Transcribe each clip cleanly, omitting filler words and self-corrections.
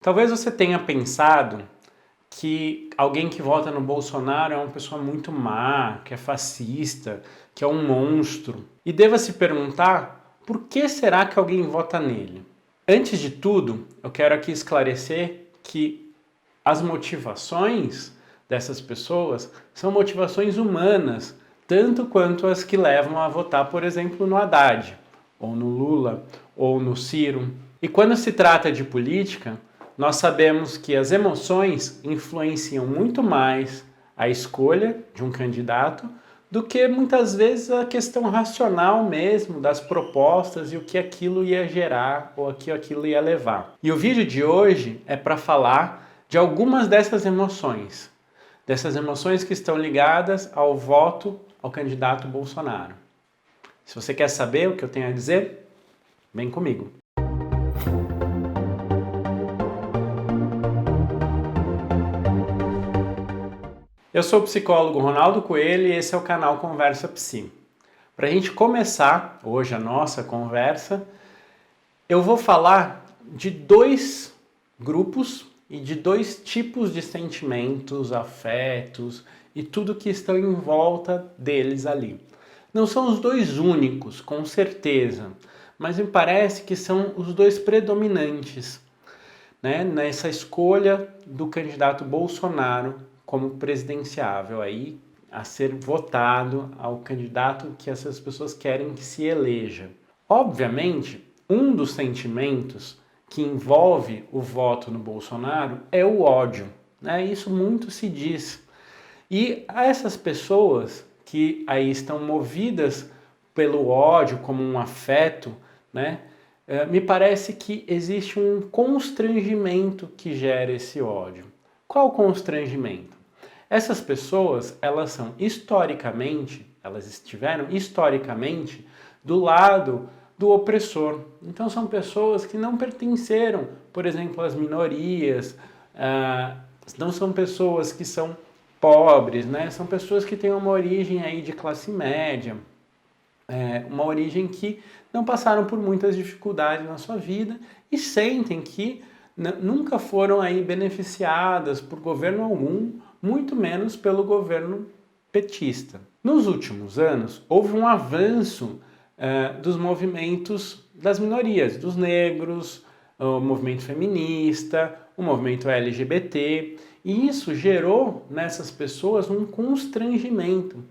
Talvez você tenha pensado que alguém que vota no Bolsonaro é uma pessoa muito má, que é fascista, que é um monstro. E deva se perguntar por que será que alguém vota nele? Antes de tudo, eu quero aqui esclarecer que as motivações dessas pessoas são motivações humanas, tanto quanto as que levam a votar, por exemplo, no Haddad, ou no Lula, ou no Ciro. E quando se trata de política, nós sabemos que as emoções influenciam muito mais a escolha de um candidato do que muitas vezes a questão racional mesmo das propostas e o que aquilo ia gerar ou o que aquilo ia levar. E o vídeo de hoje é para falar de algumas dessas emoções que estão ligadas ao voto ao candidato Bolsonaro. Se você quer saber o que eu tenho a dizer, vem comigo. Eu sou o psicólogo Ronaldo Coelho e esse é o canal Conversa Psi. Para a gente começar hoje a nossa conversa, eu vou falar de dois grupos e de dois tipos de sentimentos, afetos e tudo que estão em volta deles ali. Não são os dois únicos, com certeza, mas me parece que são os dois predominantes, né, nessa escolha do candidato Bolsonaro como presidenciável aí a ser votado ao candidato que essas pessoas querem que se eleja. Obviamente, um dos sentimentos que envolve o voto no Bolsonaro é o ódio, né? Isso muito se diz. E essas pessoas que aí estão movidas pelo ódio como um afeto, né? Me parece que existe um constrangimento que gera esse ódio. Qual constrangimento? Essas pessoas, elas estiveram historicamente do lado do opressor. Então são pessoas que não pertenceram, por exemplo, às minorias, não são pessoas que são pobres, né? São pessoas que têm uma origem aí de classe média, uma origem que não passaram por muitas dificuldades na sua vida e sentem que nunca foram aí beneficiadas por governo algum, muito menos pelo governo petista. Nos últimos anos, houve um avanço dos movimentos das minorias, dos negros, o movimento feminista, o movimento LGBT, e isso gerou nessas pessoas um constrangimento,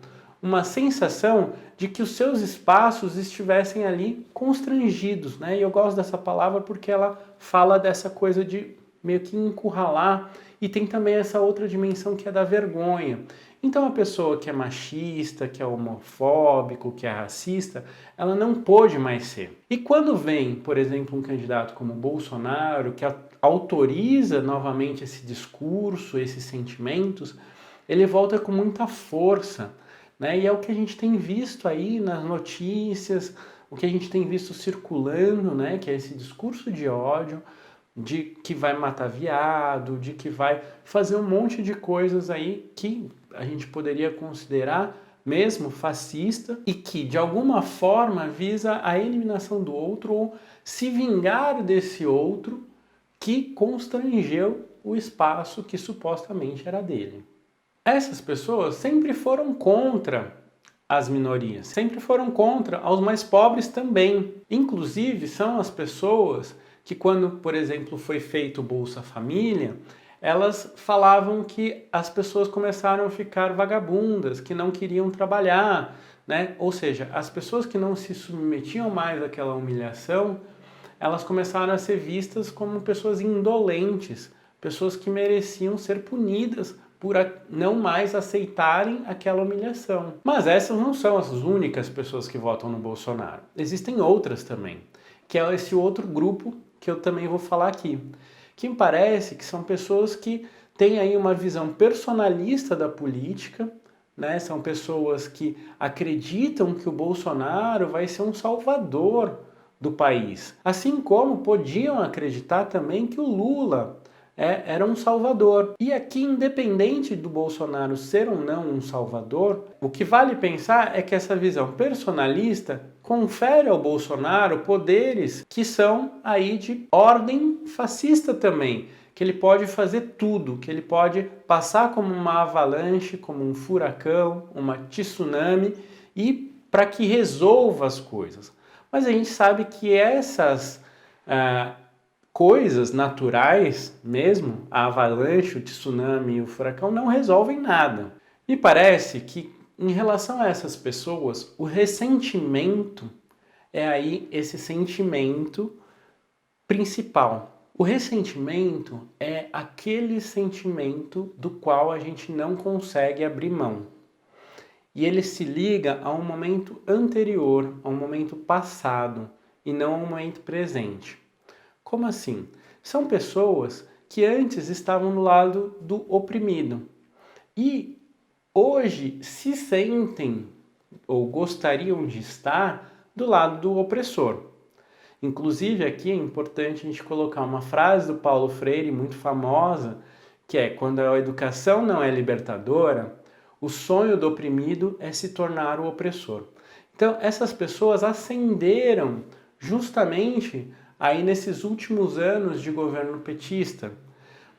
uma sensação de que os seus espaços estivessem ali constrangidos, né? E eu gosto dessa palavra porque ela fala dessa coisa de meio que encurralar, e tem também essa outra dimensão que é da vergonha. Então a pessoa que é machista, que é homofóbico, que é racista, ela não pode mais ser. E quando vem, por exemplo, um candidato como Bolsonaro, que autoriza novamente esse discurso, esses sentimentos, ele volta com muita força, né? E é o que a gente tem visto aí nas notícias, o que a gente tem visto circulando, né? Que é esse discurso de ódio, de que vai matar viado, de que vai fazer um monte de coisas aí que a gente poderia considerar mesmo fascista e que de alguma forma visa a eliminação do outro ou se vingar desse outro que constrangeu o espaço que supostamente era dele. Essas pessoas sempre foram contra as minorias, sempre foram contra os mais pobres também. Inclusive são as pessoas que quando, por exemplo, foi feito o Bolsa Família, elas falavam que as pessoas começaram a ficar vagabundas, que não queriam trabalhar, né? Ou seja, as pessoas que não se submetiam mais àquela humilhação, elas começaram a ser vistas como pessoas indolentes, pessoas que mereciam ser punidas por não mais aceitarem aquela humilhação. Mas essas não são as únicas pessoas que votam no Bolsonaro. Existem outras também, que é esse outro grupo que eu também vou falar aqui, que me parece que são pessoas que têm aí uma visão personalista da política, né? São pessoas que acreditam que o Bolsonaro vai ser um salvador do país, assim como podiam acreditar também que o Lula era um salvador. E aqui, independente do Bolsonaro ser ou não um salvador, o que vale pensar é que essa visão personalista confere ao Bolsonaro poderes que são aí de ordem fascista também, que ele pode fazer tudo, que ele pode passar como uma avalanche, como um furacão, uma tsunami e para que resolva as coisas. Mas a gente sabe que essas coisas naturais mesmo, a avalanche, o tsunami e o furacão, não resolvem nada. Me parece que em relação a essas pessoas, o ressentimento é aí esse sentimento principal. O ressentimento é aquele sentimento do qual a gente não consegue abrir mão. E ele se liga a um momento anterior, a um momento passado, e não a um momento presente. Como assim? São pessoas que antes estavam do lado do oprimido e hoje se sentem ou gostariam de estar do lado do opressor. Inclusive aqui é importante a gente colocar uma frase do Paulo Freire muito famosa, que é: quando a educação não é libertadora, o sonho do oprimido é se tornar o opressor. Então essas pessoas ascenderam justamente aí nesses últimos anos de governo petista.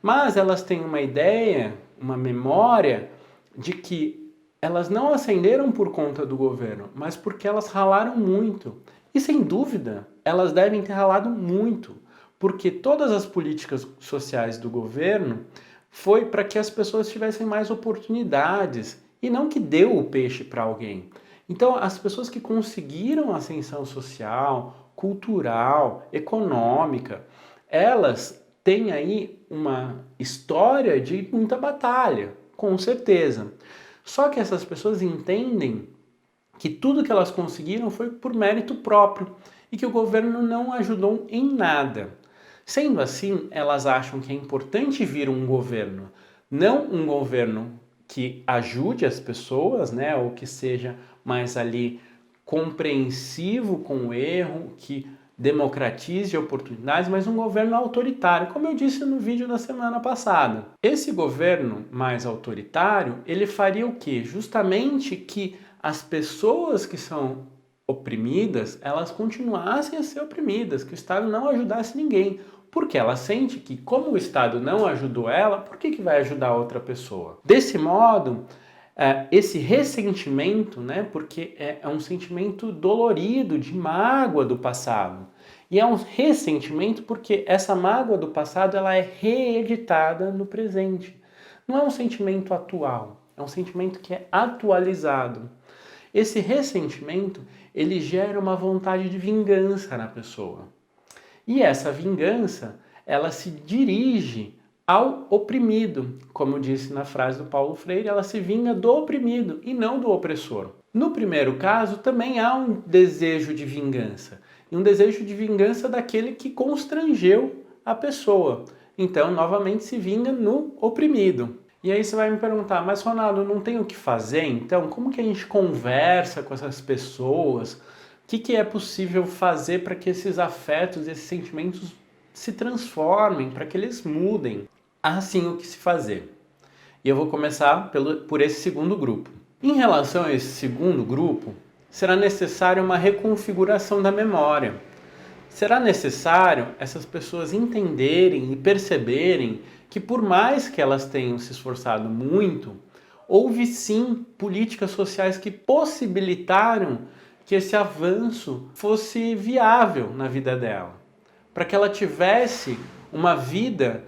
Mas elas têm uma ideia, uma memória de que elas não ascenderam por conta do governo, mas porque elas ralaram muito. E sem dúvida, elas devem ter ralado muito, porque todas as políticas sociais do governo foi para que as pessoas tivessem mais oportunidades e não que deu o peixe para alguém. Então, as pessoas que conseguiram ascensão social, cultural, econômica, elas têm aí uma história de muita batalha, com certeza. Só que essas pessoas entendem que tudo que elas conseguiram foi por mérito próprio e que o governo não ajudou em nada. Sendo assim, elas acham que é importante vir um governo, não um governo que ajude as pessoas, né, ou que seja mais ali compreensivo com o erro, que democratize oportunidades, mas um governo autoritário, como eu disse no vídeo da semana passada. Esse governo mais autoritário, ele faria o quê? Justamente que as pessoas que são oprimidas, elas continuassem a ser oprimidas, que o Estado não ajudasse ninguém, porque ela sente que, como o Estado não ajudou ela, por que vai ajudar outra pessoa? Desse modo, esse ressentimento, né, porque é um sentimento dolorido, de mágoa do passado, e é um ressentimento porque essa mágoa do passado ela é reeditada no presente. Não é um sentimento atual, é um sentimento que é atualizado. Esse ressentimento, ele gera uma vontade de vingança na pessoa. E essa vingança, ela se dirige ao oprimido. Como eu disse na frase do Paulo Freire, ela se vinga do oprimido e não do opressor. No primeiro caso, também há um desejo de vingança. E um desejo de vingança daquele que constrangeu a pessoa. Então, novamente, se vinga no oprimido. E aí você vai me perguntar, mas Ronaldo, não tem o que fazer então? Como que a gente conversa com essas pessoas? O que é possível fazer para que esses afetos, esses sentimentos se transformem, para que eles mudem? Há sim o que se fazer. E eu vou começar por esse segundo grupo. Em relação a esse segundo grupo, será necessária uma reconfiguração da memória. Será necessário essas pessoas entenderem e perceberem que por mais que elas tenham se esforçado muito, houve sim políticas sociais que possibilitaram que esse avanço fosse viável na vida dela, para que ela tivesse uma vida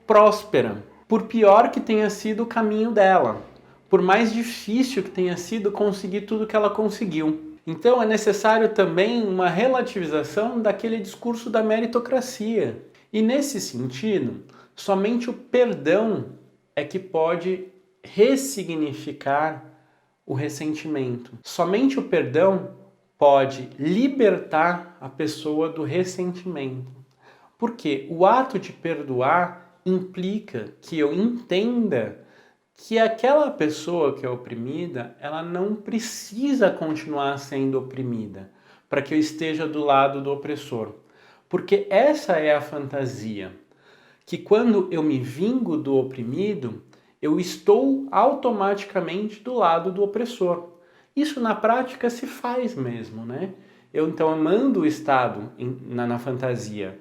próspera, por pior que tenha sido o caminho dela, por mais difícil que tenha sido conseguir tudo que ela conseguiu. Então é necessário também uma relativização daquele discurso da meritocracia. E nesse sentido, somente o perdão é que pode ressignificar o ressentimento. Somente o perdão pode libertar a pessoa do ressentimento. Porque o ato de perdoar implica que eu entenda que aquela pessoa que é oprimida, ela não precisa continuar sendo oprimida para que eu esteja do lado do opressor. Porque essa é a fantasia, que quando eu me vingo do oprimido, eu estou automaticamente do lado do opressor. Isso na prática se faz mesmo, né? Eu então mando o Estado na fantasia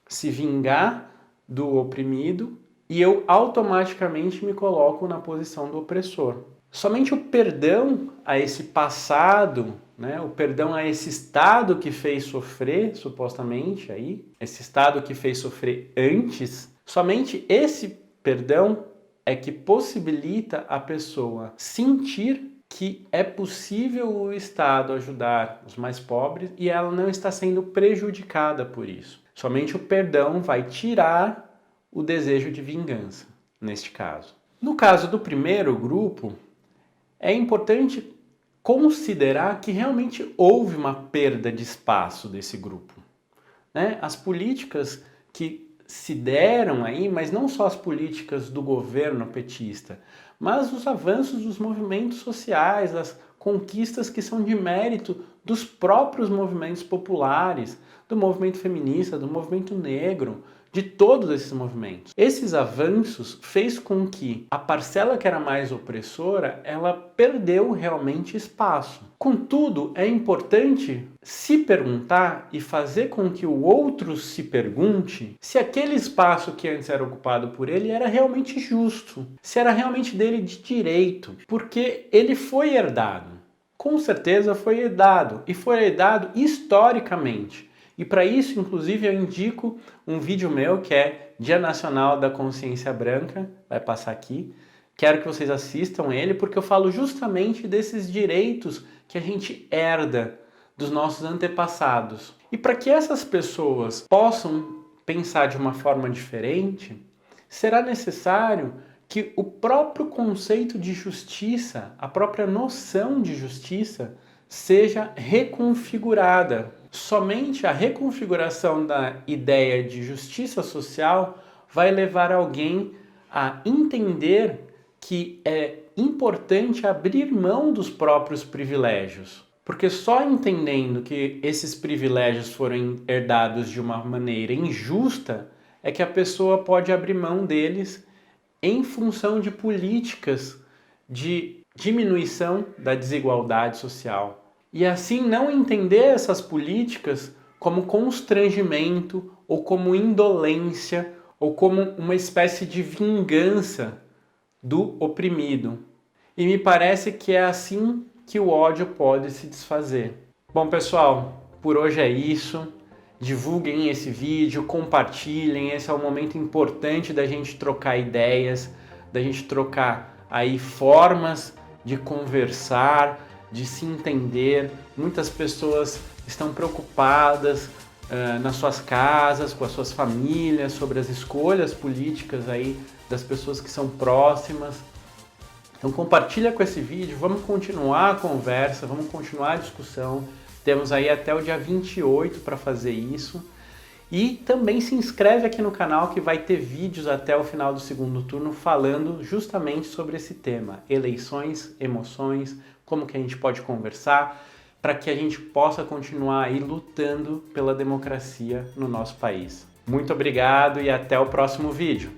se vingar do oprimido e eu automaticamente me coloco na posição do opressor. Somente o perdão a esse passado, né, o perdão a esse estado que fez sofrer, supostamente, aí, esse estado que fez sofrer antes, somente esse perdão é que possibilita a pessoa sentir que é possível o Estado ajudar os mais pobres e ela não está sendo prejudicada por isso. Somente o perdão vai tirar o desejo de vingança, neste caso. No caso do primeiro grupo, é importante considerar que realmente houve uma perda de espaço desse grupo, né? As políticas que se deram aí, mas não só as políticas do governo petista, mas os avanços dos movimentos sociais, as conquistas que são de mérito dos próprios movimentos populares, do movimento feminista, do movimento negro, de todos esses movimentos. Esses avanços fez com que a parcela que era mais opressora, ela perdeu realmente espaço. Contudo, é importante se perguntar e fazer com que o outro se pergunte se aquele espaço que antes era ocupado por ele era realmente justo, se era realmente dele de direito, porque ele foi herdado. Com certeza foi herdado, e foi herdado historicamente. E para isso, inclusive, eu indico um vídeo meu que é Dia Nacional da Consciência Branca, vai passar aqui. Quero que vocês assistam ele, porque eu falo justamente desses direitos que a gente herda dos nossos antepassados. E para que essas pessoas possam pensar de uma forma diferente, será necessário que o próprio conceito de justiça, a própria noção de justiça, seja reconfigurada. Somente a reconfiguração da ideia de justiça social vai levar alguém a entender que é importante abrir mão dos próprios privilégios. Porque só entendendo que esses privilégios foram herdados de uma maneira injusta é que a pessoa pode abrir mão deles em função de políticas de diminuição da desigualdade social. E assim não entender essas políticas como constrangimento ou como indolência ou como uma espécie de vingança do oprimido. E me parece que é assim que o ódio pode se desfazer. Bom, pessoal, por hoje é isso. Divulguem esse vídeo, compartilhem. Esse é um momento importante da gente trocar ideias, da gente trocar aí formas de conversar, de se entender. Muitas pessoas estão preocupadas nas suas casas, com as suas famílias, sobre as escolhas políticas aí das pessoas que são próximas. Então compartilha com esse vídeo, vamos continuar a conversa, vamos continuar a discussão. Temos aí até o dia 28 para fazer isso. E também se inscreve aqui no canal que vai ter vídeos até o final do segundo turno falando justamente sobre esse tema. Eleições, emoções, como que a gente pode conversar para que a gente possa continuar aí lutando pela democracia no nosso país. Muito obrigado e até o próximo vídeo.